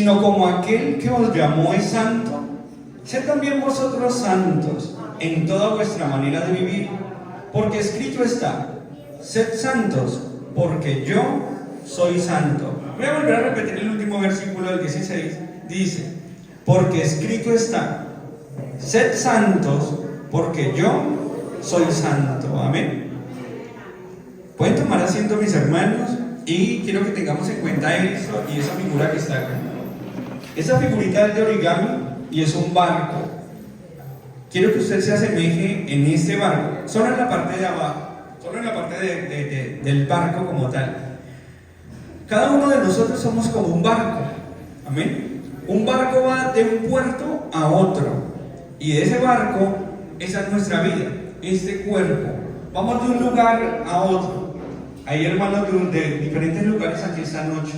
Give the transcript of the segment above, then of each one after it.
sino como aquel que os llamó es santo, sed también vosotros santos en toda vuestra manera de vivir, porque escrito está, sed santos, porque yo soy santo. Voy a volver a repetir el último versículo del 16, dice, porque escrito está, sed santos, porque yo soy santo. Amén. Pueden tomar asiento, mis hermanos, y quiero que tengamos en cuenta eso y esa figura que está acá. Esa figurita es de origami y es un barco. Quiero que usted se asemeje en este barco, solo en la parte de abajo, solo en la parte del barco como tal. Cada uno de nosotros somos como un barco. Amén. Un barco va de un puerto a otro, y de ese barco, esa es nuestra vida, este cuerpo. Vamos de un lugar a otro. Hay hermanos de diferentes lugares aquí esta noche.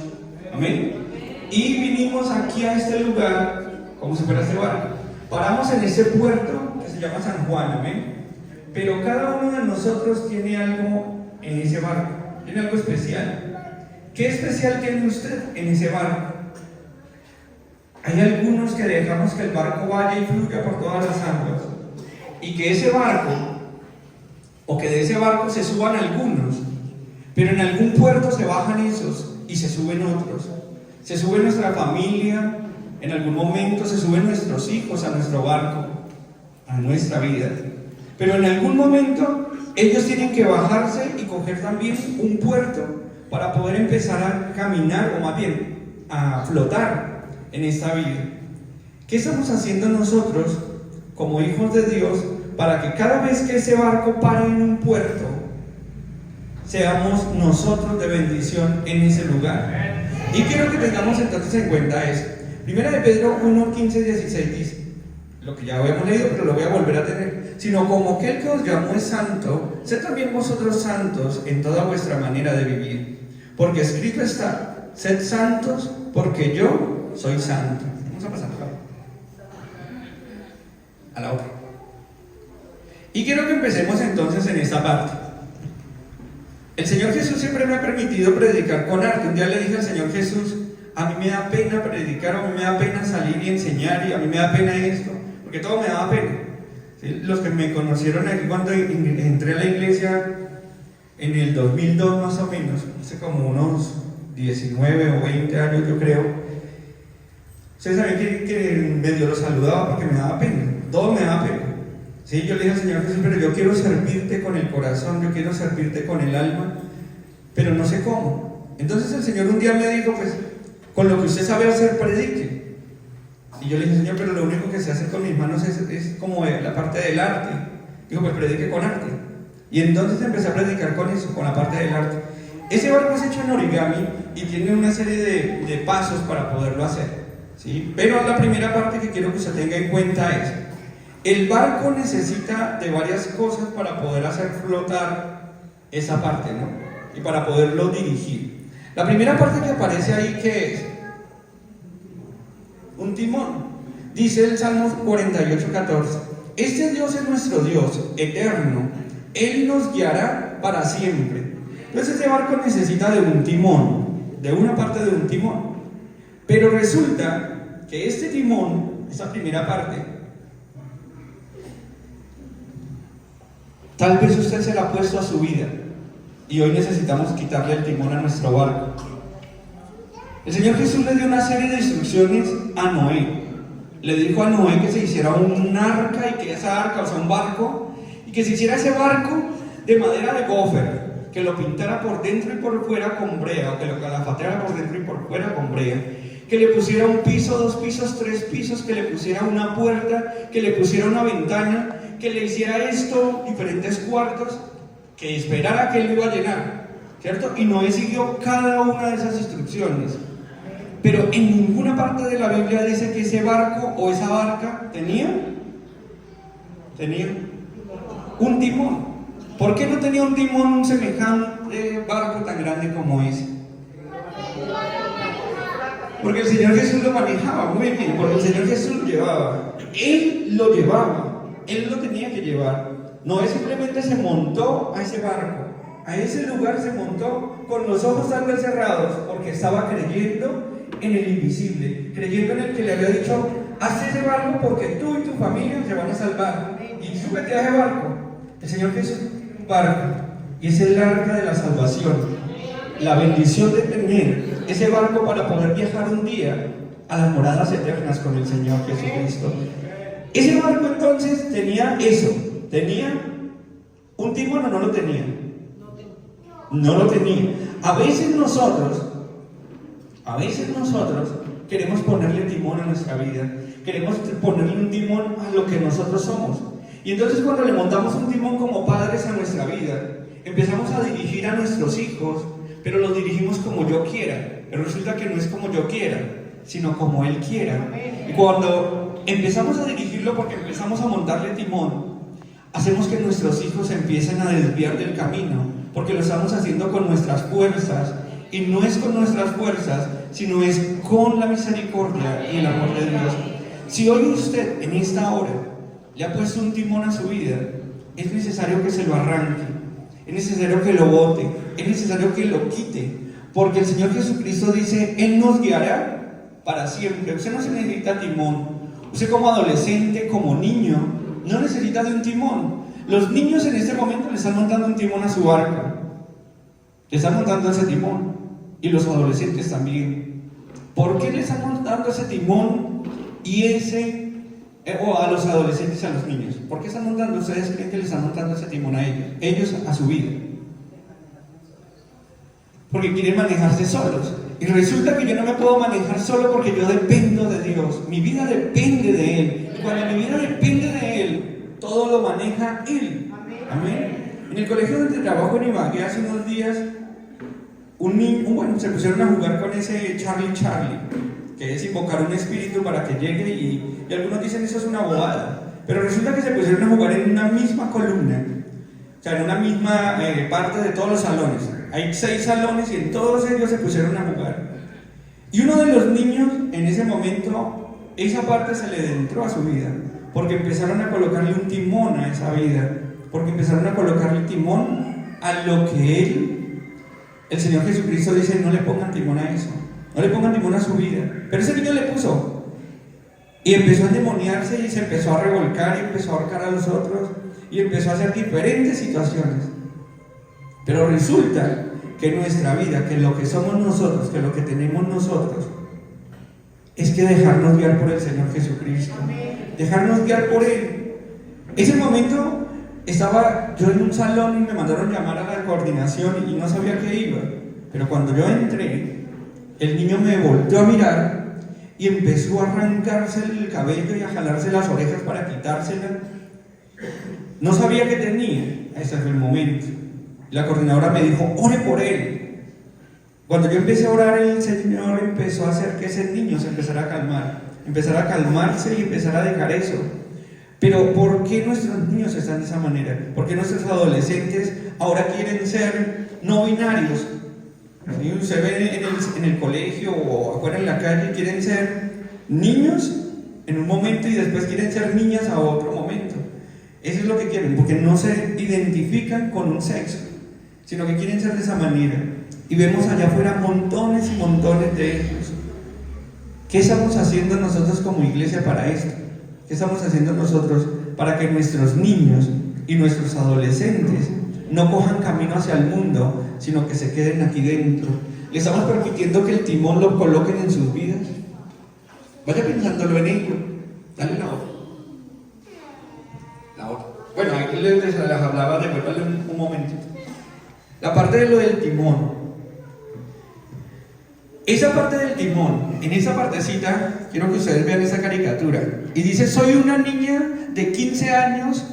Amén. Y vinimos aquí a este lugar como si fuera este barco. Paramos en ese puerto que se llama San Juan. Amén. Pero cada uno de nosotros tiene algo en ese barco. Tiene algo especial. ¿Qué especial tiene usted en ese barco? Hay algunos que dejamos que el barco vaya y fluya por todas las aguas, y que ese barco, o que de ese barco se suban algunos, pero en algún puerto se bajan esos y se suben otros. Se sube nuestra familia, en algún momento se suben nuestros hijos a nuestro barco, a nuestra vida. Pero en algún momento ellos tienen que bajarse y coger también un puerto para poder empezar a caminar, o más bien a flotar en esta vida. ¿Qué estamos haciendo nosotros como hijos de Dios para que cada vez que ese barco pare en un puerto, seamos nosotros de bendición en ese lugar? Y quiero que tengamos entonces en cuenta eso. Primera de Pedro 1, 15, 16 dice, lo que ya habíamos leído, pero lo voy a volver a tener, sino como aquel que os llamó es santo, sed también vosotros santos en toda vuestra manera de vivir, porque escrito está, sed santos, porque yo soy santo. Vamos a pasar a la otra. Y quiero que empecemos entonces en esta parte. El Señor Jesús siempre me ha permitido predicar con arte. Un día le dije al Señor Jesús, a mí me da pena predicar, a mí me da pena salir y enseñar, y a mí me da pena esto, porque todo me daba pena. ¿Sí? Los que me conocieron aquí cuando entré a la iglesia en el 2002 más o menos, hace como unos 19 o 20 años yo creo, ustedes saben que medio lo saludaba porque me daba pena, todo me daba pena. Sí, yo le dije al Señor Jesús, pero yo quiero servirte con el corazón, yo quiero servirte con el alma, pero no sé cómo. Entonces el Señor un día me dijo, pues, con lo que usted sabe hacer, predique. Y yo le dije, Señor, pero lo único que se hace con mis manos es como la parte del arte. Dijo, pues predique con arte. Y entonces empecé a predicar con eso, con la parte del arte. Ese barco es hecho en origami y tiene una serie de pasos para poderlo hacer, ¿sí? Pero la primera parte que quiero que usted tenga en cuenta es, el barco necesita de varias cosas para poder hacer flotar esa parte, ¿no? Y para poderlo dirigir. La primera parte que aparece ahí, ¿qué es? Un timón. Dice el Salmo 48:14, este Dios es nuestro Dios, eterno, Él nos guiará para siempre. Entonces este barco necesita de un timón, de una parte de un timón. Pero resulta que este timón, esa primera parte, tal vez usted se la ha puesto a su vida y hoy necesitamos quitarle el timón a nuestro barco. El Señor Jesús le dio una serie de instrucciones a Noé. Le dijo a Noé que se hiciera un arca, y que esa arca, o sea, un barco, y que se hiciera ese barco de madera de gofer, que lo pintara por dentro y por fuera con brea, o que lo calafateara por dentro y por fuera con brea, que le pusiera un piso, 2 pisos, 3 pisos, que le pusiera una puerta, que le pusiera una ventana, que le hiciera esto, diferentes cuartos, que esperara que él iba a llenar, ¿cierto? Y Noé siguió cada una de esas instrucciones. Pero en ninguna parte de la Biblia dice que ese barco o esa barca tenía un timón. ¿Por qué no tenía un timón un semejante barco tan grande como ese? Porque el Señor Jesús lo manejaba muy bien, porque el Señor Jesús lo llevaba. Él lo llevaba, Él lo tenía que llevar. Noé simplemente se montó a ese barco, a ese lugar se montó con los ojos tal vez cerrados, porque estaba creyendo en el invisible, creyendo en el que le había dicho: haz ese barco porque tú y tu familia se van a salvar. Y súbete a ese barco. El Señor Jesús es un barco, y es el arca de la salvación. La bendición de tener ese barco para poder viajar un día a las moradas eternas con el Señor Jesucristo. Ese barco entonces tenía eso. ¿Tenía un timón o no lo tenía? No lo tenía. A veces nosotros queremos ponerle timón a nuestra vida. Queremos ponerle un timón a lo que nosotros somos. Y entonces cuando le montamos un timón como padres a nuestra vida, empezamos a dirigir a nuestros hijos, pero los dirigimos como yo quiera. Pero resulta que no es como yo quiera, sino como Él quiera. Y cuando empezamos a dirigirlo porque empezamos a montarle timón, hacemos que nuestros hijos empiecen a desviar del camino, porque lo estamos haciendo con nuestras fuerzas. Y no es con nuestras fuerzas, sino es con la misericordia y el amor de Dios. Si hoy usted en esta hora le ha puesto un timón a su vida, es necesario que se lo arranque, es necesario que lo bote, es necesario que lo quite, porque el Señor Jesucristo dice: Él nos guiará para siempre. Usted no se necesita timón. Usted como adolescente, como niño, no necesita de un timón. Los niños en este momento le están montando un timón a su barco, le están montando ese timón, y los adolescentes también. ¿Por qué le están montando ese timón o a los adolescentes y a los niños? ¿Por qué están montando? ¿Ustedes creen que le están montando ese timón a ellos a su vida? Porque quieren manejarse solos. Y resulta que yo no me puedo manejar solo porque yo dependo de Dios. Mi vida depende de Él. Y cuando mi vida depende de Él, todo lo maneja Él. Amén. En el colegio donde trabajo en Ibagué hace unos días, se pusieron a jugar con ese Charlie, que es invocar un espíritu para que llegue, y algunos dicen eso es una bobada, pero resulta que se pusieron a jugar en una misma columna, o sea, en una misma parte de todos los salones. Hay 6 salones y en todos ellos se pusieron a jugar. Y uno de los niños, en ese momento, esa parte se le entró a su vida, porque empezaron a colocarle un timón a esa vida, porque empezaron a colocarle timón a lo que el Señor Jesucristo dice: no le pongan timón a eso, no le pongan timón a su vida. Pero ese niño le puso, y empezó a endemoniarse, y se empezó a revolcar, y empezó a ahorcar a los otros, y empezó a hacer diferentes situaciones. Pero resulta que nuestra vida, que lo que somos nosotros, que lo que tenemos nosotros, es que dejarnos guiar por el Señor Jesucristo, dejarnos guiar por Él. Ese momento estaba yo en un salón y me mandaron llamar a la coordinación y no sabía qué iba, pero cuando yo entré, el niño me volteó a mirar y empezó a arrancarse el cabello y a jalarse las orejas para quitársela. No sabía qué tenía. Ese fue el momento. La coordinadora me dijo: ore por él. Cuando yo empecé a orar, el Señor empezó a hacer que ese niño se empezara a calmar, empezara a calmarse y empezara a dejar eso. Pero ¿por qué nuestros niños están de esa manera? ¿Por qué nuestros adolescentes ahora quieren ser no binarios? ¿Sí? Usted ve en el colegio o afuera en la calle, quieren ser niños en un momento y después quieren ser niñas a otro momento. Eso es lo que quieren, porque no se identifican con un sexo, sino que quieren ser de esa manera. Y vemos allá afuera montones y montones de ellos. ¿Qué estamos haciendo nosotros como iglesia para esto? ¿Qué estamos haciendo nosotros para que nuestros niños y nuestros adolescentes no cojan camino hacia el mundo, sino que se queden aquí dentro? ¿Le estamos permitiendo que el timón lo coloquen en sus vidas? Vaya pensándolo en ello. Dale la otra. La otra. Bueno, aquí les hablaba, devuélvale un momento. La parte de lo del timón. Esa parte del timón, en esa partecita, quiero que ustedes vean esa caricatura. Y dice: soy una niña de 15 años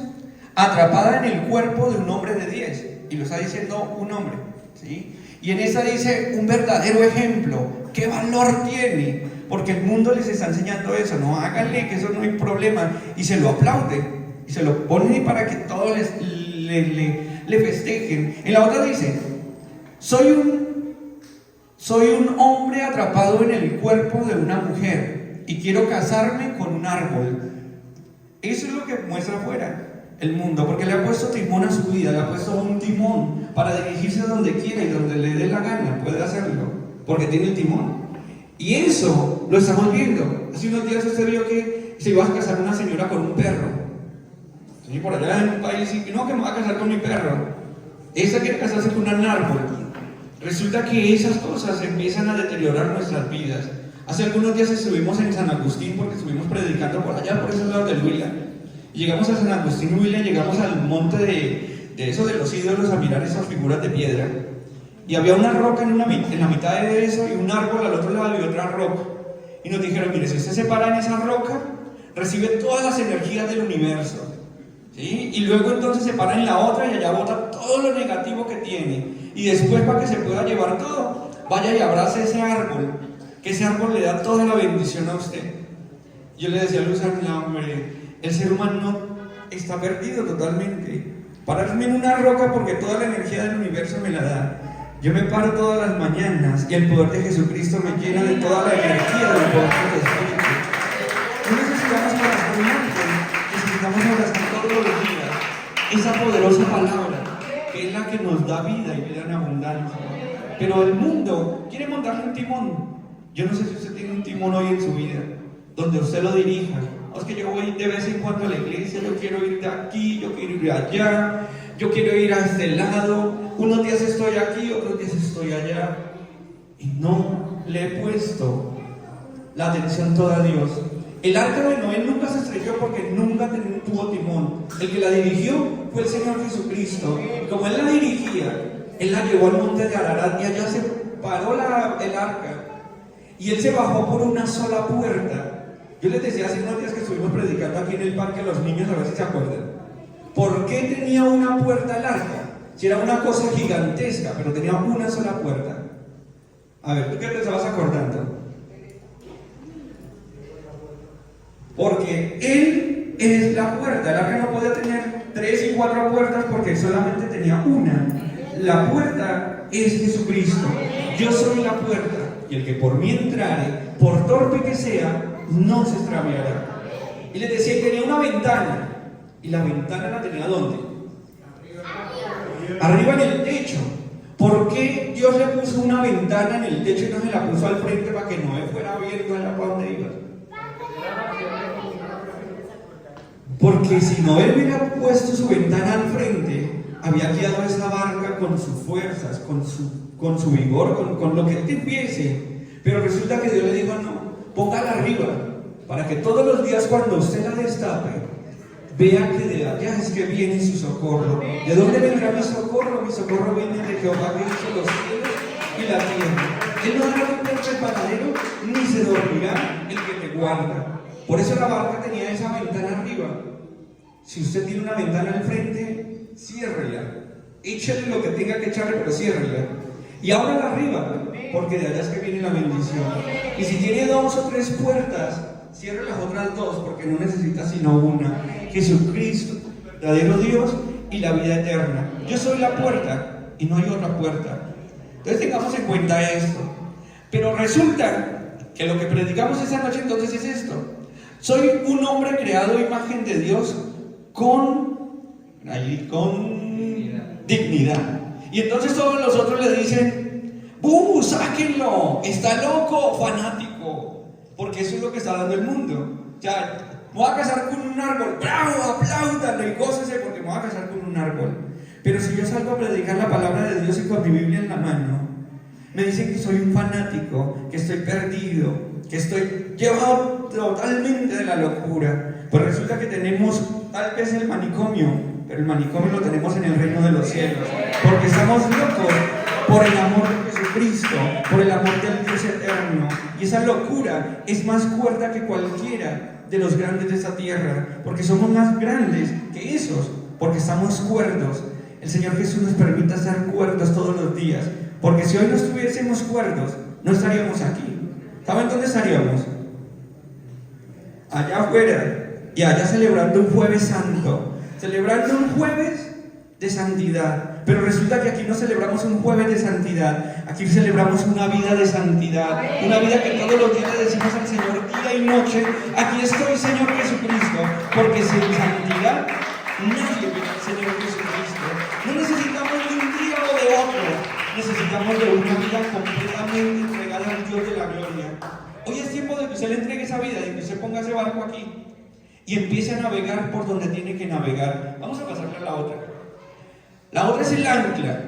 atrapada en el cuerpo de un hombre de 10. Y lo está diciendo un hombre, ¿sí? Y en esa dice: un verdadero ejemplo. ¿Qué valor tiene? Porque el mundo les está enseñando eso. No, háganle, que eso no hay problema. Y se lo aplaude. Y se lo pone para que todos le festejen. En la otra dice: soy un hombre atrapado en el cuerpo de una mujer y quiero casarme con un árbol. Eso es lo que muestra afuera el mundo, porque le ha puesto timón a su vida, le ha puesto un timón para dirigirse donde quiera y donde le dé la gana, puede hacerlo, porque tiene el timón. Y eso lo estamos viendo. Hace unos días usted vio que se iba a casar una señora con un perro. Y por allá en un país, y no, que me va a casar con mi perro. Esa quiere casarse con un árbol. Resulta que esas cosas empiezan a deteriorar nuestras vidas. Hace algunos días estuvimos en San Agustín porque estuvimos predicando por allá, por esos lados del Huila. Y llegamos a San Agustín Huila, llegamos al monte de eso de los ídolos a mirar esas figuras de piedra. Y había una roca en la mitad de eso y un árbol al otro lado y otra roca. Y nos dijeron, mire, si usted se para en esa roca, recibe todas las energías del universo. ¿Sí? Y luego entonces se para en la otra y allá bota todo lo negativo que tiene. Y después, para que se pueda llevar todo, vaya y abrace ese árbol, que ese árbol le da toda la bendición a usted. Yo le decía a Luz, hombre, el ser humano está perdido totalmente. Pararme en una roca porque toda la energía del universo me la da. Yo me paro todas las mañanas y el poder de Jesucristo me llena de toda la energía del poder del Espíritu. No necesitamos transformarte, necesitamos abrazar todos los días esa poderosa palabra que es la que nos da vida y vida en abundancia. Pero el mundo quiere montarle un timón. Yo no sé si usted tiene un timón hoy en su vida donde usted lo dirija. Es que yo voy de vez en cuando a la iglesia, yo quiero ir de aquí, yo quiero ir de allá, yo quiero ir a este lado, unos días estoy aquí, otros días estoy allá, y no le he puesto la atención toda a Dios. El arca de Noé nunca se estrelló porque nunca tuvo timón. El que la dirigió fue el Señor Jesucristo. Como Él la dirigía, Él la llevó al monte de Ararat y allá se paró el arca, y Él se bajó por una sola puerta. Yo les decía hace unos días que estuvimos predicando aquí en el parque a los niños, a ver si se acuerdan. ¿Por qué tenía una puerta el arca? Si era una cosa gigantesca, pero tenía una sola puerta. A ver, ¿tú qué te estabas acordando? Porque Él es la puerta. El arca no podía tener 3 y 4 puertas porque solamente tenía una. La puerta es Jesucristo. Yo soy la puerta. Y el que por mí entrare, por torpe que sea, no se extraviará. Y les decía que tenía una ventana. ¿Y la ventana la tenía dónde? Arriba en el techo. ¿Por qué Dios le puso una ventana en el techo y no se la puso al frente para que Noé fuera viendo allá para donde iba? Porque si Noé hubiera puesto su ventana al frente, había guiado esa barca con sus fuerzas, con su vigor, con lo que él tuviese. Pero resulta que Dios le dijo, no, póngala arriba, para que todos los días cuando usted la destape, vea que de allá es que viene su socorro. ¿De dónde vendrá mi socorro? Mi socorro viene de Jehová que hizo los cielos y la tierra. Él no hará un preparadero, ni se dormirá el que te guarda. Por eso la barca tenía esa ventana arriba. Si usted tiene una ventana al frente, ciérrela. Échale lo que tenga que echarle, pero ciérrela. Y ábrala arriba, porque de allá es que viene la bendición. Y si tiene 2 o 3 puertas, cierre las otras 2, porque no necesita sino una. Jesucristo, verdadero Dios y la vida eterna. Yo soy la puerta y no hay otra puerta. Entonces tengamos en cuenta esto. Pero resulta que lo que predicamos esa noche entonces es esto. Soy un hombre creado a imagen de Dios con dignidad. Y entonces todos los otros le dicen, ¡buh! ¡Sáquenlo! ¡Está loco! ¡Fanático! Porque eso es lo que está dando el mundo. O sea, me voy a casar con un árbol, ¡bravo! ¡Apláudanlo! Y gócese porque me voy a casar con un árbol. Pero si yo salgo a predicar la palabra de Dios y con mi Biblia en la mano, me dicen que soy un fanático, que estoy perdido, que estoy llevado totalmente de la locura. Pues resulta que tenemos tal vez el manicomio, pero el manicomio lo tenemos en el reino de los cielos, porque estamos locos por el amor de Jesucristo, por el amor del Dios eterno. Y esa locura es más cuerda que cualquiera de los grandes de esta tierra, porque somos más grandes que esos, porque estamos cuerdos. El Señor Jesús nos permite estar cuerdos todos los días, porque si hoy no estuviésemos cuerdos, no estaríamos aquí. ¿Saben dónde estaríamos? Allá afuera, y allá celebrando un jueves santo, celebrando un jueves de santidad. Pero resulta que aquí no celebramos un jueves de santidad, aquí celebramos una vida de santidad, una vida que todos los días le decimos al Señor día y noche, aquí estoy, Señor Jesucristo, porque sin santidad nadie ve al Señor Jesucristo. No necesitamos de un día o de otro, necesitamos de una vida completamente entregada al Dios de la gloria. Hoy es tiempo de que usted le entregue esa vida, de que usted ponga ese barco aquí y empiece a navegar por donde tiene que navegar. Vamos a pasarle a la otra. La otra es el ancla.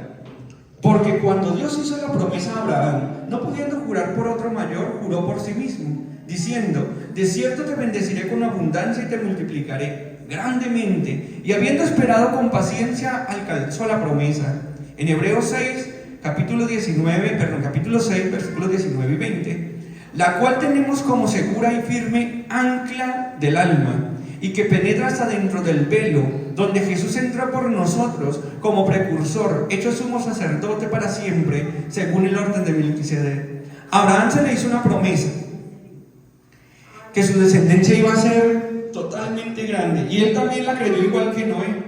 Porque cuando Dios hizo la promesa a Abraham, no pudiendo jurar por otro mayor, juró por sí mismo, diciendo: de cierto te bendeciré con abundancia y te multiplicaré grandemente. Y habiendo esperado con paciencia, alcanzó la promesa. En Hebreos 6, capítulo 6, versículos 19 y 20, la cual tenemos como segura y firme ancla del alma, y que penetra hasta dentro del velo, donde Jesús entró por nosotros como precursor, hecho sumo sacerdote para siempre, según el orden de Melquisedec. A Abraham se le hizo una promesa, que su descendencia iba a ser totalmente grande, y él también la creyó igual que Noé,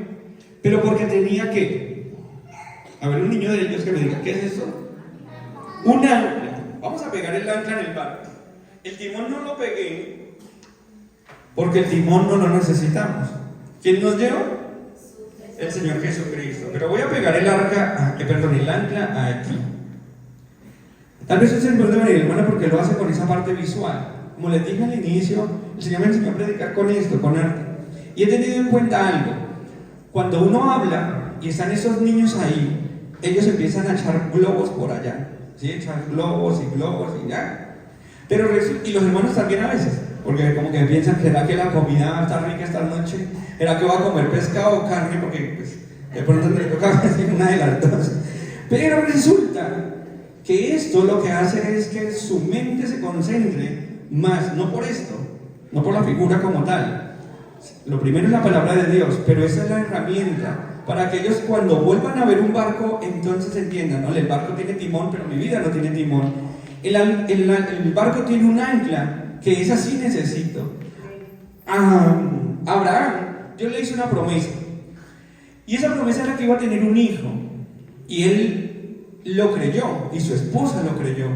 pero porque tenía que, a ver, un niño de ellos que me diga, ¿qué es eso? Un ancla. Vamos a pegar el ancla en el barco. El timón no lo pegué, porque el timón no lo necesitamos. ¿Quién nos lleva? El Señor Jesucristo. Pero voy a pegar el ancla aquí. Tal vez usted puede venir, hermano, porque lo hace con esa parte visual. Como les dije al inicio, el Señor me enseñó a predicar con esto, con arte. Y he tenido en cuenta algo. Cuando uno habla y están esos niños ahí, ellos empiezan a echar globos por allá. ¿Sí? Echar globos y ya. Pero y los hermanos también a veces, porque como que piensan que era que la comida está rica esta noche, era que va a comer pescado o carne, porque pues, de pronto le toca decir una de las dos. Pero resulta que esto lo que hace es que su mente se concentre más, no por esto, no por la figura como tal. Lo primero es la palabra de Dios, pero esa es la herramienta para que ellos cuando vuelvan a ver un barco, entonces entiendan, ¿no? El barco tiene timón, pero mi vida no tiene timón. El barco tiene un ancla, que esa sí necesito. A Abraham, Dios le hizo una promesa. Y esa promesa era que iba a tener un hijo. Y él lo creyó, y su esposa lo creyó.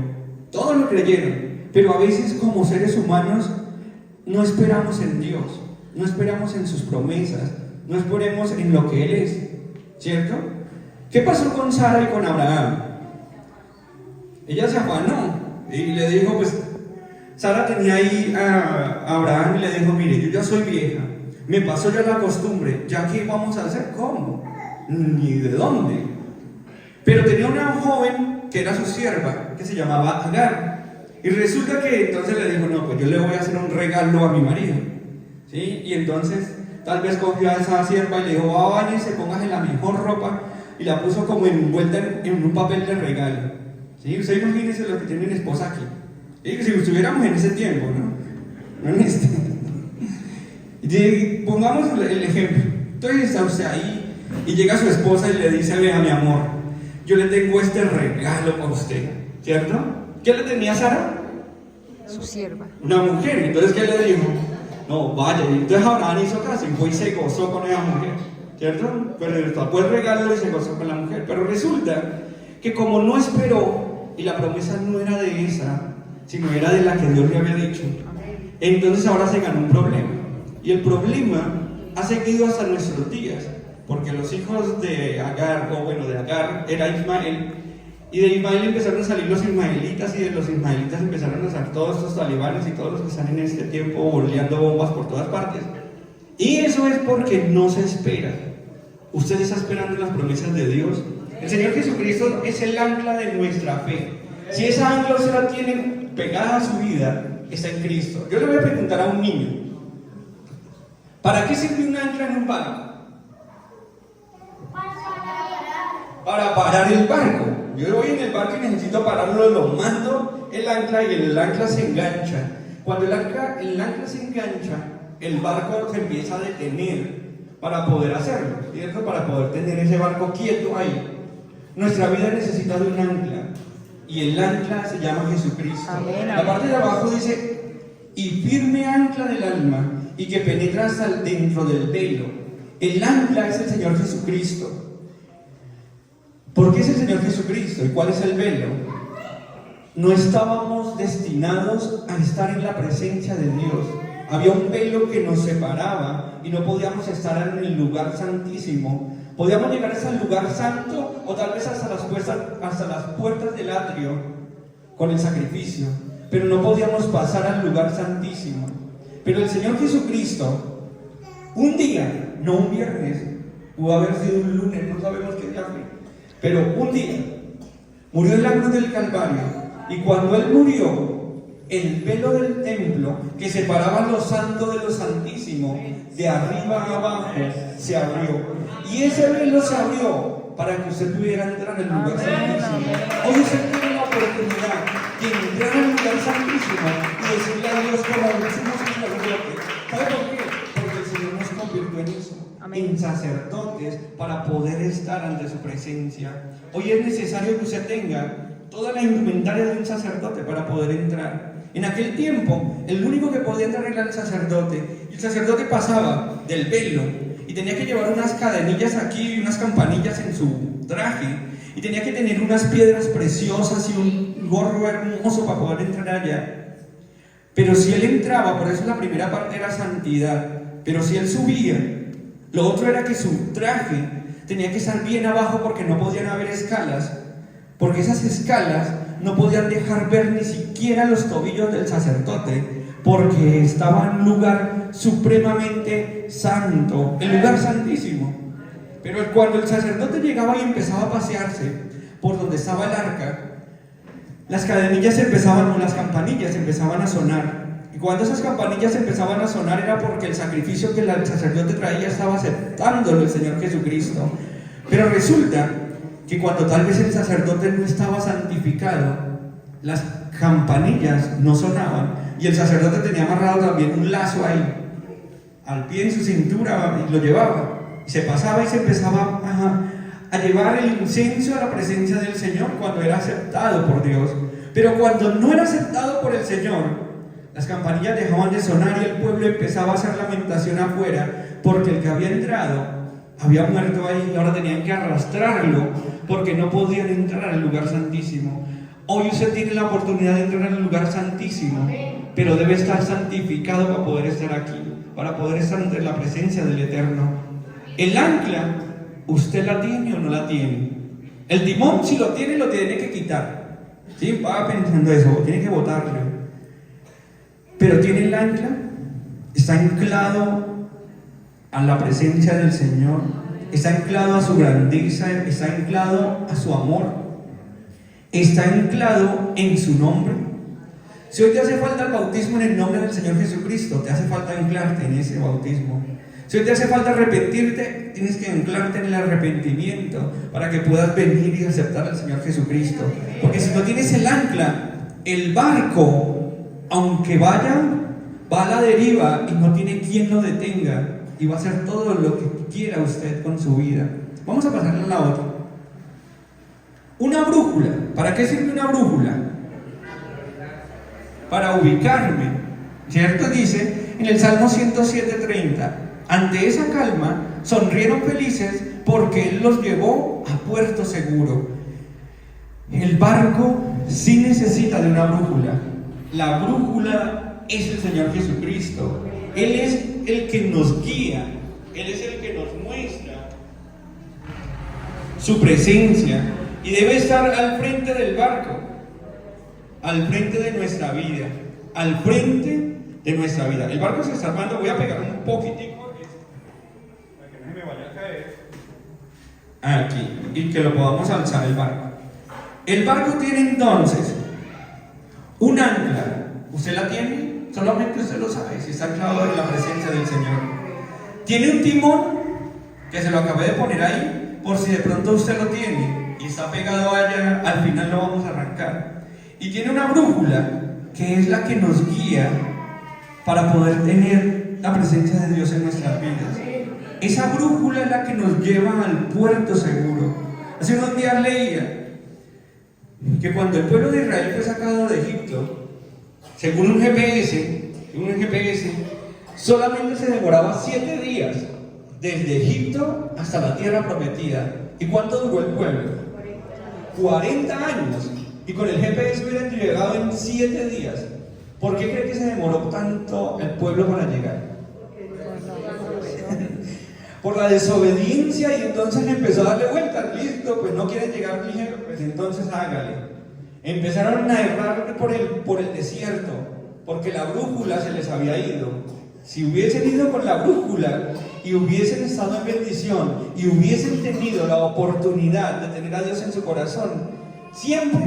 Todos lo creyeron. Pero a veces como seres humanos no esperamos en Dios, no esperamos en sus promesas, no esperemos en lo que Él es, ¿cierto? ¿Qué pasó con Sara y con Abraham? Ella se afanó y le dijo, pues, Sara tenía ahí a Abraham y le dijo, mire, yo ya soy vieja, me pasó ya la costumbre, ¿ya qué vamos a hacer? ¿Cómo? Ni de dónde. Pero tenía una joven que era su sierva, que se llamaba Agar, y resulta que entonces le dijo, no, pues yo le voy a hacer un regalo a mi marido, ¿sí? Y entonces tal vez cogió a esa sierva y le dijo, váyase, póngase la mejor ropa, y la puso como envuelta en un papel de regalo, ¿sí? Usted imagínese lo que tienen esposa aquí, ¿sí? Si estuviéramos en ese tiempo, ¿no? No en este. Y pongamos el ejemplo. Entonces está usted ahí y llega su esposa y le dice, vea mi amor, yo le tengo este regalo para usted, ¿cierto? ¿Qué le tenía Sara? Su sierva. Una mujer. Entonces, ¿qué le dijo? No, vaya. Y entonces Abraham hizo caso y fue y se gozó con esa mujer, ¿cierto? Pero le tapó el regalo y se gozó con la mujer. Pero resulta que como no esperó, y la promesa no era de esa, sino era de la que Dios le había dicho, entonces ahora se ganó un problema. Y el problema ha seguido hasta nuestros días, porque los hijos de Agar, de Agar, era Ismael, y de Ismael empezaron a salir los ismaelitas, y de los ismaelitas empezaron a salir todos estos talibanes y todos los que están en este tiempo boleando bombas por todas partes. Y eso es porque no se espera. Usted está esperando las promesas de Dios. El Señor Jesucristo es el ancla de nuestra fe. Si esa ancla usted la tiene pegada a su vida, está en Cristo. Yo le voy a preguntar a un niño, ¿para qué sirve un ancla en un barco? Para parar el barco. Yo voy en el barco y necesito pararlo, lo mando el ancla y el ancla se engancha. Cuando el ancla se engancha, el barco se empieza a detener para poder hacerlo, ¿cierto? Para poder tener ese barco quieto ahí. Nuestra vida necesita de un ancla y el ancla se llama Jesucristo. Amén, amén. La parte de abajo dice, y firme ancla del alma y que penetra hasta dentro del velo. El ancla es el Señor Jesucristo. ¿Por qué es el Señor Jesucristo? ¿Y cuál es el velo? No estábamos destinados a estar en la presencia de Dios. Había un velo que nos separaba y no podíamos estar en el lugar santísimo Podíamos llegar hasta el lugar santo o tal vez hasta las puertas del atrio con el sacrificio, pero no podíamos pasar al lugar santísimo. Pero el Señor Jesucristo, un día, no un viernes, pudo haber sido un lunes, no sabemos qué día fue, pero un día murió en la cruz del Calvario, y cuando Él murió, el velo del templo que separaba lo santo de lo santísimo, de arriba a abajo, se abrió. Y ese velo se abrió para que usted pudiera entrar en el lugar santísimo. Hoy usted tiene la oportunidad de entrar en el lugar santísimo y decirle a Dios como decimos en el sacerdote. ¿Sabe por qué? Porque el Señor nos convirtió en eso, en sacerdotes, para poder estar ante su presencia. Hoy es necesario que usted tenga toda la indumentaria de un sacerdote para poder entrar. En aquel tiempo, el único que podía entrar era el sacerdote. Y el sacerdote pasaba del velo y tenía que llevar unas cadenillas aquí y unas campanillas en su traje. Y tenía que tener unas piedras preciosas y un gorro hermoso para poder entrar allá. Pero si él entraba, por eso la primera parte era santidad, pero si él subía, lo otro era que su traje tenía que estar bien abajo porque no podían haber escalas, porque esas escalas no podían dejar ver ni siquiera los tobillos del sacerdote, porque estaba en un lugar supremamente santo, el lugar santísimo. Pero cuando el sacerdote llegaba y empezaba a pasearse por donde estaba el arca, las cadenillas empezaban, o las campanillas empezaban a sonar. Y cuando esas campanillas empezaban a sonar era porque el sacrificio que el sacerdote traía estaba aceptándolo el Señor Jesucristo. Pero resulta que cuando tal vez el sacerdote no estaba santificado, las campanillas no sonaban y el sacerdote tenía amarrado también un lazo ahí al pie en su cintura y lo llevaba y se pasaba y se empezaba a llevar el incienso a la presencia del Señor cuando era aceptado por Dios. Pero cuando no era aceptado por el Señor, las campanillas dejaban de sonar y el pueblo empezaba a hacer lamentación afuera porque el que había entrado había muerto ahí y ahora tenían que arrastrarlo porque no podían entrar al lugar santísimo. Hoy usted tiene la oportunidad de entrar al lugar santísimo, pero debe estar santificado para poder estar aquí, para poder estar ante la presencia del Eterno. El ancla, ¿usted la tiene o no la tiene? El timón, si lo tiene que quitar. ¿Sí? Va pensando eso, tiene que botarlo. Pero tiene el ancla, está anclado a la presencia del Señor, está anclado a su grandeza, está anclado a su amor, está anclado en su nombre. Si hoy te hace falta el bautismo en el nombre del Señor Jesucristo, te hace falta anclarte en ese bautismo. Si hoy te hace falta arrepentirte, tienes que anclarte en el arrepentimiento para que puedas venir y aceptar al Señor Jesucristo. Porque si no tienes el ancla, el barco, aunque va a la deriva y no tiene quien lo detenga, y va a hacer todo lo que quiera usted con su vida. Vamos a pasarle a la otra. Una brújula. ¿Para qué sirve una brújula? Para ubicarme, ¿cierto? Dice en el Salmo 107:30: ante esa calma sonrieron felices porque Él los llevó a puerto seguro. El barco sí necesita de una brújula. La brújula es el Señor Jesucristo. Él es el que nos guía, Él es el que nos muestra su presencia y debe estar al frente del barco, al frente de nuestra vida, al frente de nuestra vida. El barco se está armando, voy a pegar un poquitico para que no se me vaya a caer aquí y que lo podamos alzar el barco. El barco tiene entonces un ancla. ¿Usted la tiene? Solamente usted lo sabe, si está anclado en la presencia del Señor. Tiene un timón, que se lo acabé de poner ahí, por si de pronto usted lo tiene y está pegado allá, al final lo vamos a arrancar. Y tiene una brújula, que es la que nos guía para poder tener la presencia de Dios en nuestras vidas. Esa brújula es la que nos lleva al puerto seguro. Hace unos días leía que cuando el pueblo de Israel fue sacado de Egipto, según un GPS, solamente se demoraba 7 días desde Egipto hasta la tierra prometida. ¿Y cuánto duró el pueblo? 40 años. Y con el GPS hubieran llegado en 7 días. ¿Por qué cree que se demoró tanto el pueblo para llegar? por la desobediencia, y entonces empezó a darle vueltas. Listo, pues no quieren llegar ligero, pues entonces hágale. Empezaron a errar por el desierto, porque la brújula se les había ido. Si hubiesen ido con la brújula y hubiesen estado en bendición y hubiesen tenido la oportunidad de tener a Dios en su corazón, siempre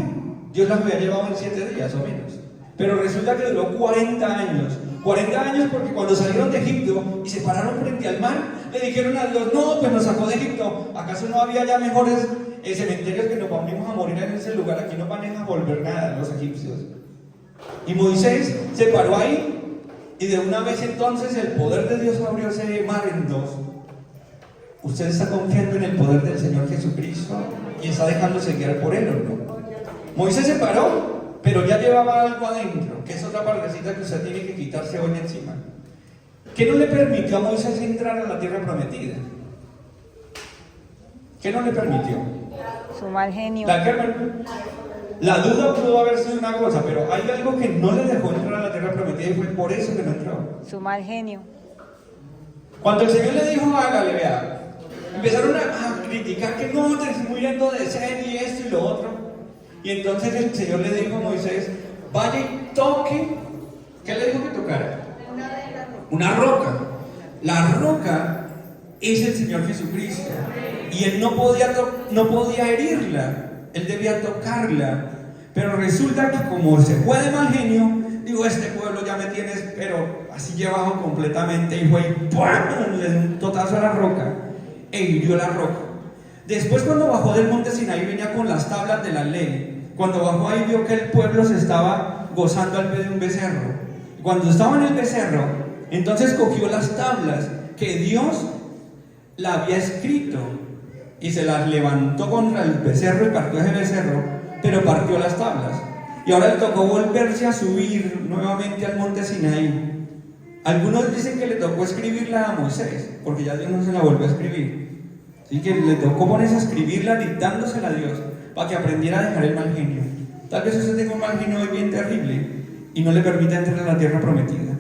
Dios las había llevado en 7 días o menos. Pero resulta que duró 40 años. 40 años porque cuando salieron de Egipto y se pararon frente al mar, le dijeron a Dios: no, pues nos sacó de Egipto. ¿Acaso no había ya mejores cementerios que nos vamos a morir en ese lugar? Aquí no van a volver nada los egipcios. Y Moisés se paró ahí, y de una vez entonces el poder de Dios abrió ese mar en dos. ¿Usted está confiando en el poder del Señor Jesucristo y está dejándose guiar por Él o no? Moisés se paró, pero ya llevaba algo adentro, que es otra partecita que usted tiene que quitarse hoy encima. ¿Qué no le permitió a Moisés entrar a la tierra prometida? ¿Qué no le permitió? Su mal genio. La duda pudo haber sido una cosa, pero hay algo que no le dejó entrar a la tierra prometida y fue por eso que no entró. Su mal genio. Cuando el Señor le dijo: hágale, vea, empezaron a criticar que no, te estoy muriendo de sed y esto y lo otro. Y entonces el Señor le dijo a Moisés: vaya y toque. ¿Qué le dijo que tocara? Una roca. La roca es el Señor Jesucristo. Y él no podía herirla. Él debía tocarla, pero resulta que como se fue de mal genio, digo, este pueblo ya me tienes, pero así llevado completamente, y fue y ¡pum! Le dio un totazo a la roca, e hirió la roca. Después, cuando bajó del monte Sinaí, venía con las tablas de la ley. Cuando bajó ahí, vio que el pueblo se estaba gozando al pie de un becerro. Cuando estaba en el becerro, entonces cogió las tablas que Dios la había escrito y se las levantó contra el becerro y partió ese becerro, pero partió las tablas. Y ahora le tocó volverse a subir nuevamente al monte Sinaí. Algunos dicen que le tocó escribirla a Moisés, porque ya Dios no se la volvió a escribir. Así que le tocó ponerse a escribirla dictándosela a Dios, para que aprendiera a dejar el mal genio. Tal vez usted tenga un mal genio hoy bien terrible y no le permita entrar a la tierra prometida,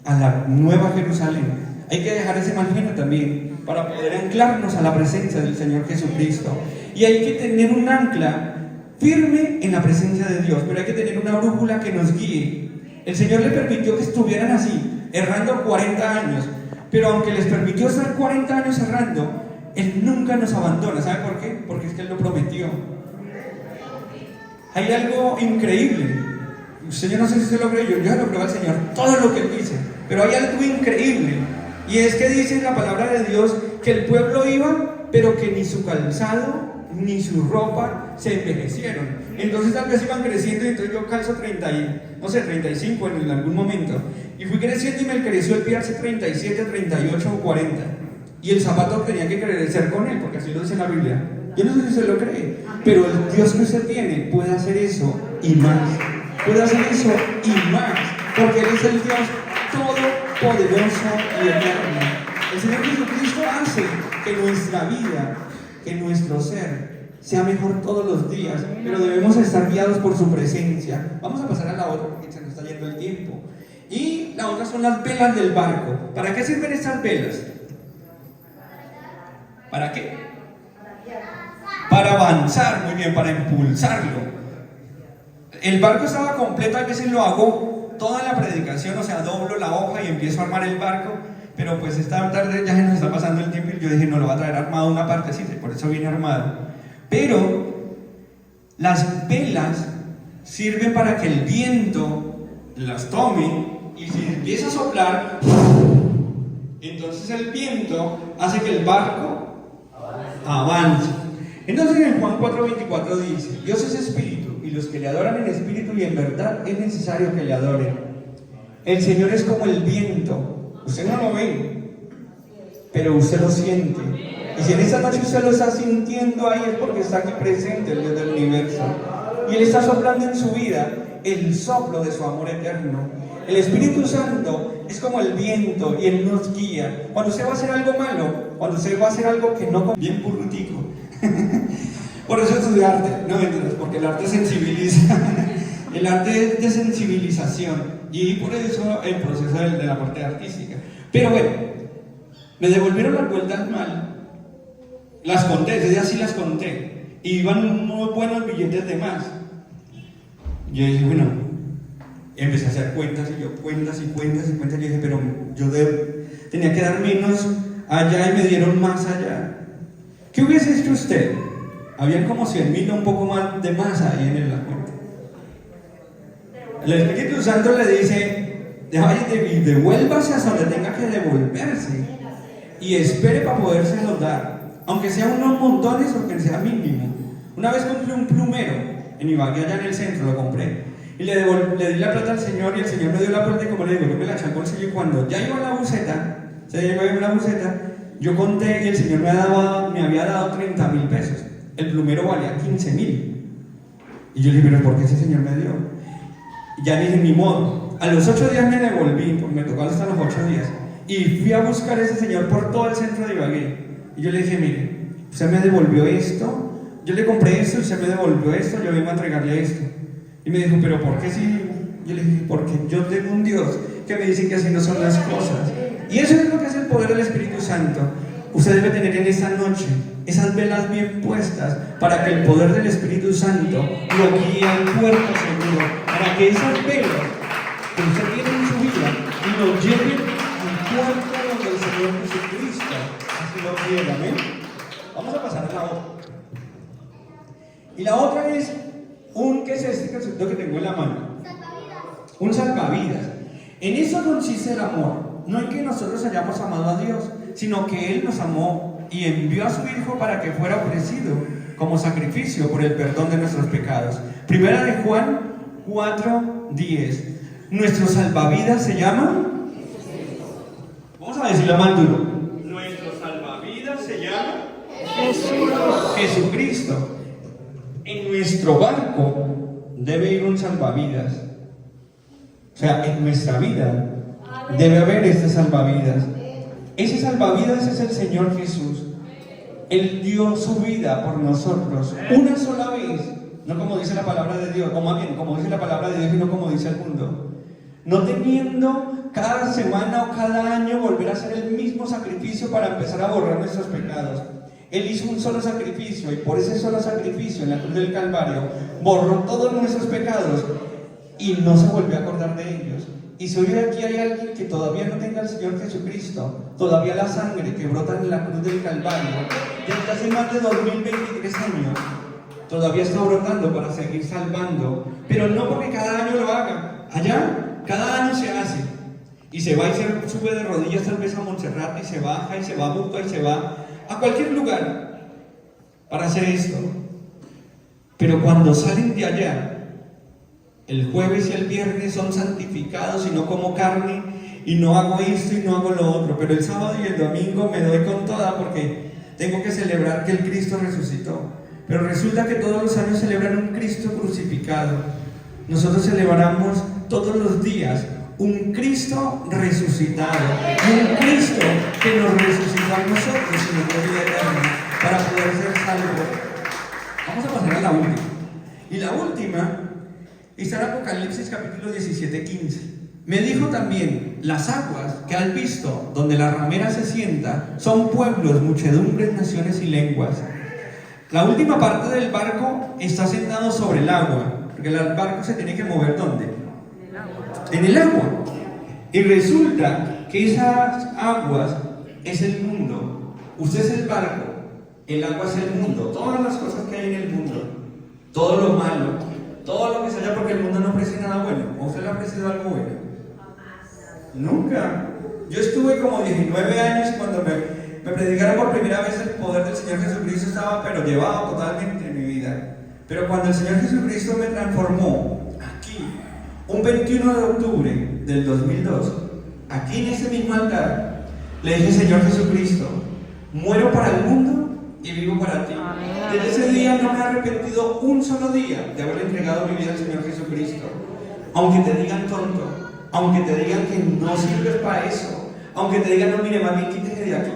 a la nueva Jerusalén. Hay que dejar ese mal genio también, para poder anclarnos a la presencia del Señor Jesucristo. Y hay que tener un ancla firme en la presencia de Dios, pero hay que tener una brújula que nos guíe. El Señor le permitió que estuvieran así, errando 40 años, pero aunque les permitió estar 40 años errando, Él nunca nos abandona. ¿Sabe por qué? Porque es que Él lo prometió. Hay algo increíble. Usted, yo no sé si usted lo cree, yo lo creo al Señor, todo lo que Él dice, pero hay algo increíble. Y es que dice en la palabra de Dios que el pueblo iba, pero que ni su calzado ni su ropa se envejecieron. Entonces tal vez iban creciendo, y entonces yo calzo 35 en algún momento. Y fui creciendo y me creció el pie hace 37, 38 o 40. Y el zapato tenía que crecer con él, porque así lo dice la Biblia. Yo no sé si usted lo cree, pero el Dios que usted tiene puede hacer eso y más. Puede hacer eso y más, porque Él es el Dios todopoderoso y eterno. El Señor Jesucristo hace que nuestra vida, que nuestro ser sea mejor todos los días, pero debemos estar guiados por su presencia. Vamos a pasar a la otra porque se nos está yendo el tiempo. Y la otra son las velas del barco. ¿Para qué sirven estas velas? ¿Para qué? Para avanzar, muy bien, para impulsarlo. El barco estaba completo, a veces lo hago toda la predicación, o sea, doblo la hoja y empiezo a armar el barco, pero pues esta tarde ya se nos está pasando el tiempo y yo dije, no, lo va a traer armado una partecita, y por eso viene armado. Pero las velas sirven para que el viento las tome, y si empieza a soplar, entonces el viento hace que el barco avance. Entonces en Juan 4:24 dice: Dios es espíritu, y los que le adoran en espíritu y en verdad es necesario que le adoren. El Señor es como el viento. Usted no lo ve, pero usted lo siente. Y si en esta noche usted lo está sintiendo ahí, es porque está aquí presente el Dios del universo. Y Él está soplando en su vida el soplo de su amor eterno. El Espíritu Santo es como el viento y Él nos guía. Cuando usted va a hacer algo malo, cuando usted va a hacer algo que no... Bien burrutico. Por eso estudié arte. No entiendes, porque el arte sensibiliza. El arte es de sensibilización. Y por eso el proceso de la parte artística. Pero bueno, Me devolvieron las vueltas mal. Las conté, desde así las conté. Y iban unos buenos billetes de más. Yo dije, bueno, empecé a hacer cuentas y yo cuentas y cuentas y cuentas. Yo dije, pero yo tenía que dar menos allá y me dieron más allá. ¿Qué hubiese hecho usted? Habían como 100.000 o un poco más de más ahí en la cuenta. El Espíritu Santo le dice, devuélvase hasta donde tenga que devolverse y espere para podérselo dar, aunque sea unos montones o aunque sea mínimo. Una vez compré un plumero en Ibagué, allá en el centro, lo compré y le di la plata al Señor y el Señor me dio la plata y como le digo, yo me la eché al bolsillo y cuando ya iba a la buceta, yo conté y el Señor me había dado 30.000 pesos. El plumero valía 15.000 y yo le dije, pero ¿por qué ese Señor me dio? Ya dije, ni modo. A los 8 días me devolví, porque me tocó hasta los 8 días. Y fui a buscar a ese señor por todo el centro de Ibagué. Y yo le dije, mire, usted me devolvió esto, yo le compré esto, usted me devolvió esto, yo vengo a entregarle esto. Y me dijo, pero ¿por qué si? Yo le dije, porque yo tengo un Dios que me dice que así no son las cosas. Y eso es lo que es el poder del Espíritu Santo. Usted debe tener en esta noche esas velas bien puestas para que el poder del Espíritu Santo lo guíe al puerto seguro, para que esas velas que usted tiene en su vida lo lleven al puerto donde el Señor Jesucristo así lo quiera. ¿Amén? Vamos a pasar a la otra. Y la otra es ¿qué es este concepto que tengo en la mano? Un salvavidas. En eso consiste el amor. No en que nosotros hayamos amado a Dios, sino que Él nos amó y envió a su Hijo para que fuera ofrecido como sacrificio por el perdón de nuestros pecados. Primera de Juan 4:10. Nuestro salvavidas se llama, vamos a decirlo más duro, nuestro salvavidas se llama Jesucristo. En nuestro barco debe ir un salvavidas. O sea, en nuestra vida debe haber este salvavidas. Ese salvavidas es el Señor Jesús. Él dio su vida por nosotros una sola vez, no como dice la palabra de Dios, o más bien como dice la palabra de Dios y no como dice el mundo. No teniendo cada semana o cada año volver a hacer el mismo sacrificio para empezar a borrar nuestros pecados. Él hizo un solo sacrificio y por ese solo sacrificio en la cruz del Calvario borró todos nuestros pecados y no se volvió a acordar de ellos. Y si hoy aquí hay alguien que todavía no tenga al Señor Jesucristo, todavía la sangre que brota en la cruz del Calvario, desde hace más de 2023 años, todavía está brotando para seguir salvando, pero no porque cada año lo haga. Allá, cada año se hace. Y se va y se sube de rodillas tal vez a Montserrat y se baja y se va a Buca y se va a cualquier lugar para hacer esto. Pero cuando salen de allá, el jueves y el viernes son santificados y no como carne y no hago esto y no hago lo otro, pero el sábado y el domingo me doy con toda porque tengo que celebrar que el Cristo resucitó. Pero resulta que todos los años celebran un Cristo crucificado. Nosotros celebramos todos los días un Cristo resucitado, un Cristo que nos resucitó a nosotros y nos dio vida eterna para poder ser salvos. Vamos a pasar a la última. Y la última está en Apocalipsis capítulo 17:15. Me dijo también, las aguas que has visto, donde la ramera se sienta, son pueblos, muchedumbres, naciones y lenguas. La última parte del barco está sentado sobre el agua, porque el barco se tiene que mover ¿dónde? En el agua. Y resulta que esas aguas es el mundo. Usted es el barco, el agua es el mundo, todas las cosas que hay en el mundo, todo lo malo, todo lo que se haya, porque el mundo no ofrece nada bueno. ¿O usted le ha ofrecido algo bueno? Nunca. Yo estuve como 19 años y cuando me predicaron por primera vez el poder del Señor Jesucristo estaba pero llevado totalmente en mi vida. Pero cuando el Señor Jesucristo me transformó aquí, un 21 de octubre del 2002, aquí en ese mismo altar, le dije, Señor Jesucristo, muero para el mundo y vivo para ti. Desde ese día no me he arrepentido un solo día de haber entregado mi vida al Señor Jesucristo. Aunque te digan tonto, aunque te digan que no sirves para eso, aunque te digan, no, mire, mami, quítese de aquí.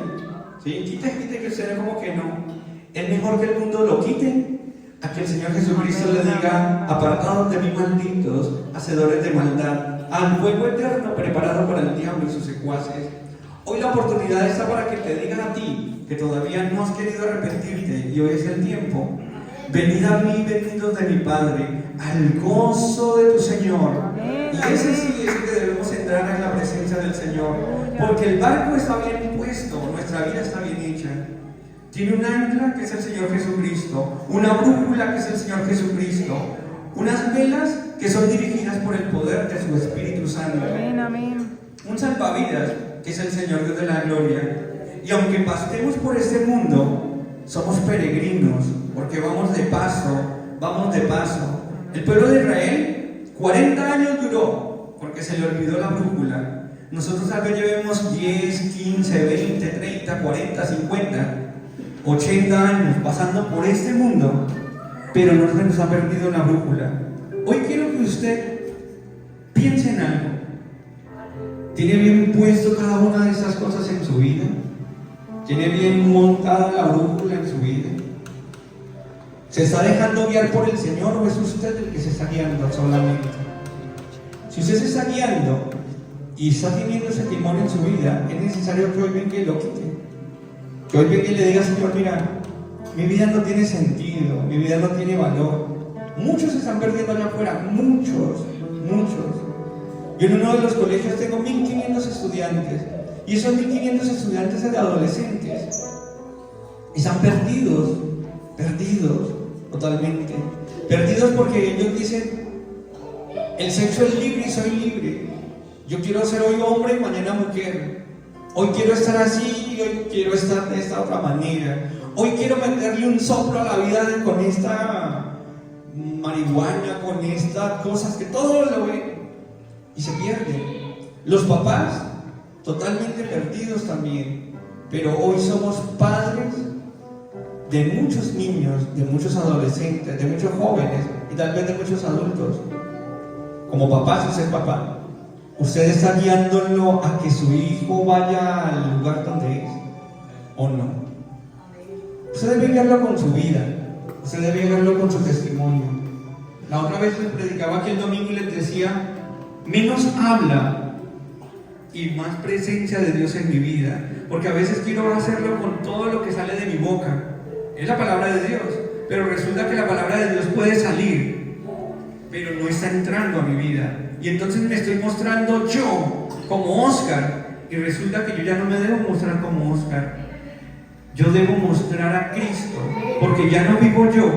¿Sí? Quite que usted como que no. Es mejor que el mundo lo quite a que el Señor Jesucristo le diga, apartados de mí, malditos, hacedores de maldad, al fuego eterno preparado para el diablo y sus secuaces. Hoy la oportunidad está para que te digan a ti que todavía no has querido arrepentirte y hoy es el tiempo. Venid a mí, benditos de mi Padre, al gozo de tu Señor. Y ese sí es que debemos entrar en la presencia del Señor, porque el barco está bien puesto, nuestra vida está bien hecha. Tiene un ancla que es el Señor Jesucristo, una brújula que es el Señor Jesucristo, unas velas que son dirigidas por el poder de su Espíritu Santo. Amén, amén. Un salvavidas que es el Señor Dios de la gloria. Y aunque pasemos por este mundo, somos peregrinos, porque vamos de paso, vamos de paso. El pueblo de Israel 40 años duró, porque se le olvidó la brújula. Nosotros tal vez llevemos 10, 15, 20, 30, 40, 50, 80 años pasando por este mundo, pero no se nos ha perdido la brújula. Hoy quiero que usted piense en algo. ¿Tiene bien puesto cada una de esas cosas en su vida? ¿Tiene bien montada la brújula en su vida? ¿Se está dejando guiar por el Señor o es usted el que se está guiando solamente? Si usted se está guiando y está teniendo ese timón en su vida, es necesario que hoy venga y lo quite. Que hoy venga y le diga: Señor, mira, mi vida no tiene sentido, mi vida no tiene valor. Muchos se están perdiendo allá afuera, muchos. Yo en uno de los colegios tengo 1500 estudiantes, y esos 1500 estudiantes son de adolescentes, y están perdidos totalmente, perdidos porque ellos dicen: el sexo es libre y soy libre, yo quiero ser hoy hombre y mañana mujer, hoy quiero estar así y hoy quiero estar de esta otra manera, hoy quiero meterle un soplo a la vida con esta marihuana, con estas cosas que todo lo ven y se pierden. Los papás totalmente perdidos también, pero hoy somos padres de muchos niños, de muchos adolescentes, de muchos jóvenes y tal vez de muchos adultos. Como papá, si usted es papá, ¿usted está guiándolo a que su hijo vaya al lugar donde es o no? Usted debe guiarlo con su vida, usted debe guiarlo con su testimonio. La otra vez les predicaba aquí el domingo y les decía: menos habla y más presencia de Dios en mi vida, porque a veces quiero hacerlo con todo lo que sale de mi boca. Es la palabra de Dios, pero resulta que la palabra de Dios puede salir, pero no está entrando a mi vida, y entonces me estoy mostrando yo como Oscar, y resulta que yo ya no me debo mostrar como Oscar. Yo debo mostrar a Cristo, porque ya no vivo yo,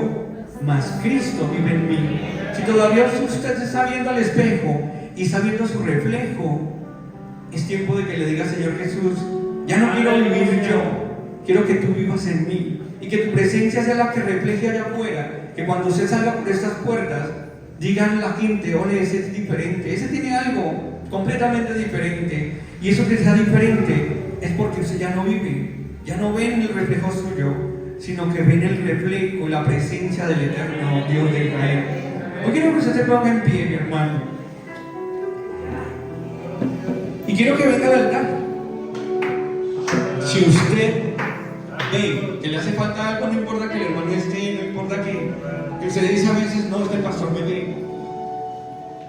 mas Cristo vive en mí. Si todavía usted se está viendo al espejo y está viendo su reflejo, es tiempo de que le diga: Señor Jesús, ya no quiero vivir yo, quiero que tú vivas en mí, y que tu presencia sea la que refleje allá afuera, que cuando usted salga por estas puertas, digan la gente: ole, ese es diferente, ese tiene algo completamente diferente, y eso que sea diferente es porque usted ya no vive, ya no ven el reflejo suyo, sino que ven el reflejo, la presencia del eterno Dios de Israel. Hoy quiero que usted se ponga en pie, mi hermano, y quiero que venga al altar. Si usted ve que le hace falta algo, no importa que el hermano esté, no importa que usted dice a veces: no, es que el pastor me ve.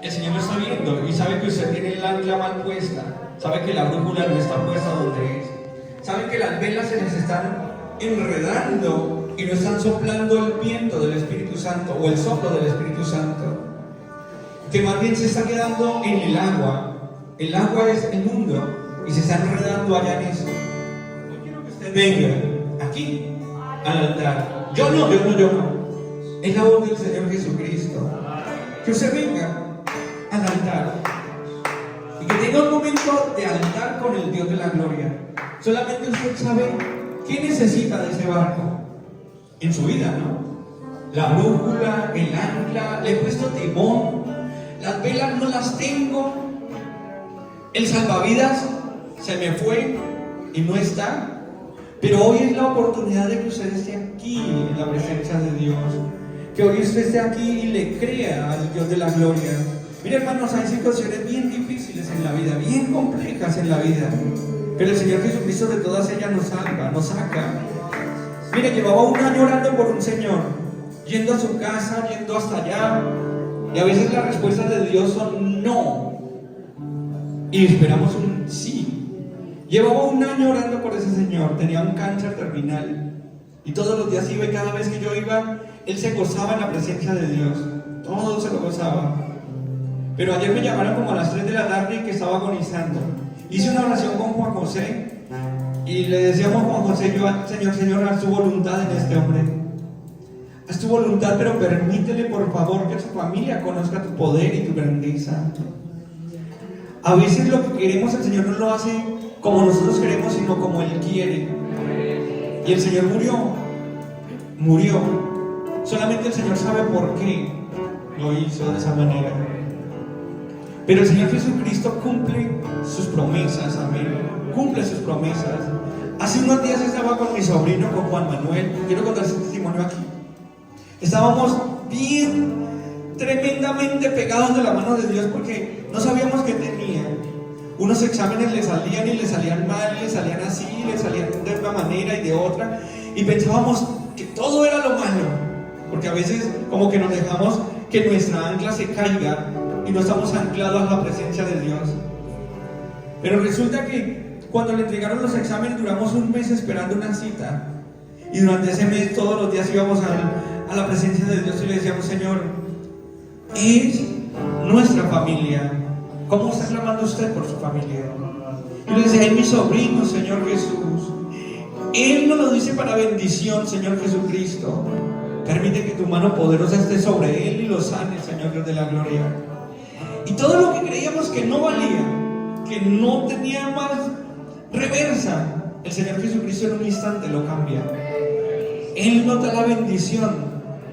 El Señor lo está viendo y sabe que usted tiene el ancla mal puesta, sabe que la brújula no está puesta donde es, sabe que las velas se les están enredando y no están soplando el viento del Espíritu Santo o el soplo del Espíritu Santo, que más bien se está quedando en el agua. El agua es el mundo y se está enredando allá en eso. Yo quiero que usted venga aquí al altar. Yo no. Es la voz del Señor Jesucristo. Que usted venga al altar y que tenga un momento de altar con el Dios de la gloria. Solamente usted sabe qué necesita de ese barco en su vida, ¿no? La brújula, el ancla, le he puesto timón, las velas no las tengo, el salvavidas se me fue y no está. Pero hoy es la oportunidad de que usted esté aquí en la presencia de Dios, que hoy usted esté aquí y le crea al Dios de la gloria. Mire, hermanos, hay situaciones bien difíciles en la vida, bien complejas en la vida, pero el Señor Jesucristo de todas ellas nos salva, nos saca. Mire, llevaba un año orando por un señor, yendo a su casa, yendo hasta allá, y a veces las respuestas de Dios son no, y esperamos un sí. Llevaba un año orando por ese señor, tenía un cáncer terminal. Y todos los días iba y cada vez que yo iba, él se gozaba en la presencia de Dios. Todo se lo gozaba. Pero ayer me llamaron como a las 3 de la tarde y que estaba agonizando. Hice una oración con Juan José y le decíamos a Juan José, Señor, haz tu voluntad en este hombre. Haz tu voluntad, pero permítele por favor que su familia conozca tu poder y tu grandeza. A veces lo que queremos el Señor no lo hace como nosotros queremos, sino como Él quiere. Y el Señor murió. Solamente el Señor sabe por qué lo hizo de esa manera. Pero el Señor Jesucristo cumple sus promesas, amén. Cumple sus promesas. Hace unos días estaba con mi sobrino, con Juan Manuel. Quiero contar su testimonio aquí. Estábamos bien, tremendamente pegados de la mano de Dios porque no sabíamos qué tenía. Unos exámenes le salían y le salían mal, le salían así, le salían de una manera y de otra. Y pensábamos que todo era lo malo. Porque a veces como que nos dejamos que nuestra ancla se caiga y no estamos anclados a la presencia de Dios. Pero resulta que cuando le entregaron los exámenes duramos un mes esperando una cita. Y durante ese mes todos los días íbamos a la presencia de Dios y le decíamos, Señor, es nuestra familia. ¿Cómo está clamando usted por su familia? Y le decía, es mi sobrino, Señor Jesús. Él nos lo dice para bendición, Señor Jesucristo. Permite que tu mano poderosa esté sobre él y lo sane, Señor Dios de la gloria. Y todo lo que creíamos que no valía, que no tenía más reversa, el Señor Jesucristo en un instante lo cambia. Él nos da la bendición.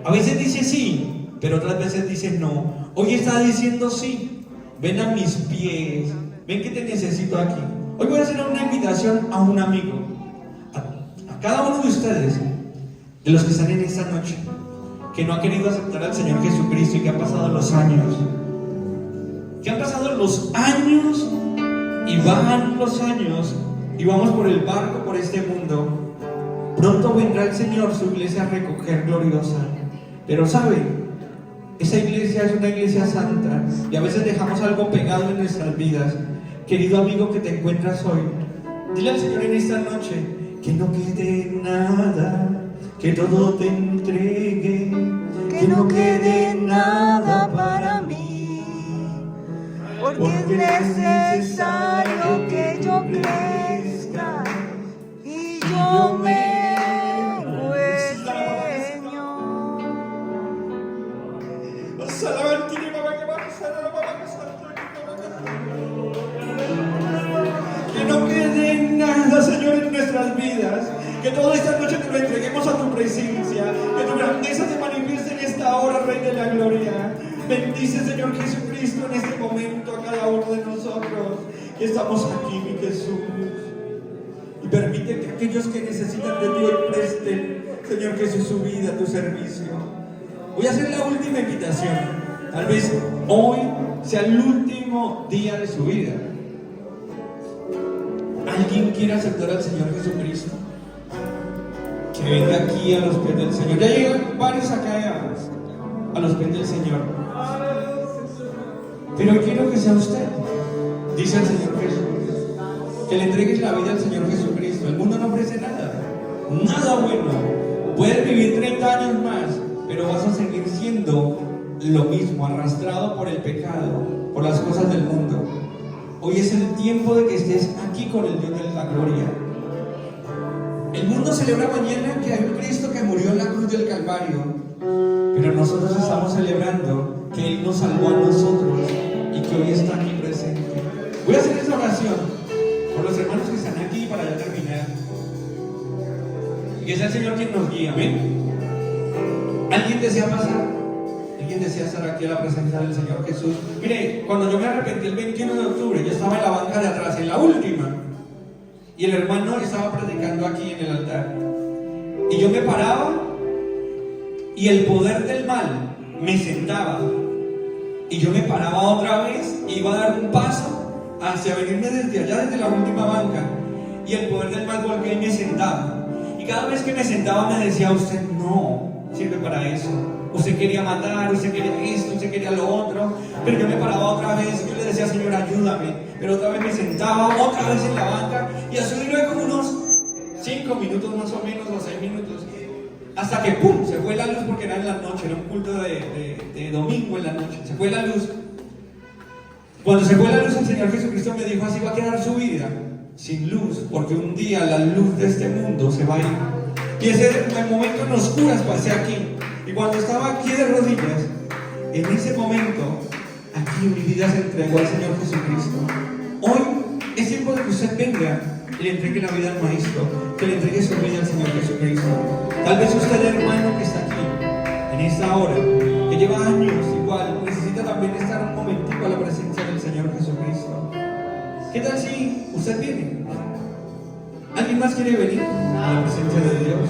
A veces dice sí, pero otras veces dice no. Hoy está diciendo sí. Ven a mis pies, ven que te necesito aquí. Hoy voy a hacer una invitación a un amigo, a cada uno de ustedes, de los que están en esta noche, que no ha querido aceptar al Señor Jesucristo y que han pasado los años. Que han pasado los años y van los años y vamos por el barco, por este mundo. Pronto vendrá el Señor, su iglesia, a recoger gloriosa. Pero ¿saben? Esa iglesia es una iglesia santa y a veces dejamos algo pegado en nuestras vidas. Querido amigo que te encuentras hoy, dile al Señor en esta noche que no quede nada, que todo te entregue, Que no quede nada para mí, porque es necesario que yo crezca y yo mengue, Señor. Que no quede nada, Señor, en nuestras vidas. Que toda esta noche te lo entreguemos a tu presencia. Que tu grandeza te manifieste en esta hora, Rey de la Gloria. Bendice, Señor Jesucristo, en este momento a cada uno de nosotros que estamos aquí, mi Jesús. Y permite que aquellos que necesitan de ti presten, Señor Jesús, su vida a tu servicio. Voy a hacer la última invitación. Tal vez hoy sea el último día de su vida. ¿Alguien quiere aceptar al Señor Jesucristo? Que venga aquí a los pies del Señor. Ya llegan varios acá a los pies del Señor. Pero quiero que sea usted, dice el Señor Jesús, que le entregues la vida al Señor Jesucristo. El mundo no ofrece nada, nada bueno. Puedes vivir 30 años más, pero vas a seguir siendo lo mismo, arrastrado por el pecado, por las cosas del mundo. Hoy es el tiempo de que estés aquí con el Dios de la gloria. El mundo celebra mañana que hay un Cristo que murió en la cruz del Calvario, pero nosotros estamos celebrando que Él nos salvó a nosotros y que hoy está aquí presente. Voy a hacer esta oración por los hermanos que están aquí para ya terminar. Y que sea el Señor quien nos guíe, amén. ¿Alguien desea pasar? ¿Alguien desea estar aquí a la presencia del Señor Jesús? Mire, cuando yo me arrepentí el 21 de octubre, yo estaba en la banca de atrás, en la última. Y el hermano estaba predicando aquí en el altar. Y yo me paraba y el poder del mal me sentaba. Y yo me paraba otra vez e iba a dar un paso hacia venirme desde allá, desde la última banca. Y el poder del mal volvía y me sentaba. Y cada vez que me sentaba me decía, usted no sirve para eso. Usted quería matar, usted quería esto, usted quería lo otro. Pero yo me paraba otra vez y yo le decía, Señor, ayúdame. pero otra vez me sentaba otra vez en la banca y así duré como unos 5 minutos más o menos o 6 minutos, hasta que ¡pum! Se fue la luz porque era en la noche, era un culto de domingo en la noche, se fue la luz. Cuando se fue la luz, el Señor Jesucristo me dijo: así va a quedar su vida, sin luz, porque un día la luz de este mundo se va a ir. Y ese momento en oscuras pasé aquí, y cuando estaba aquí de rodillas, en ese momento, aquí mi vida se entregó al Señor Jesucristo. Hoy es tiempo de que usted venga y le entregue la vida al Maestro, que le entregue su vida al Señor Jesucristo. Tal vez usted, hermano que está aquí, en esta hora, que lleva años igual, necesita también estar un momentico a la presencia del Señor Jesucristo. ¿Qué tal si usted viene? ¿Alguien más quiere venir a la presencia de Dios?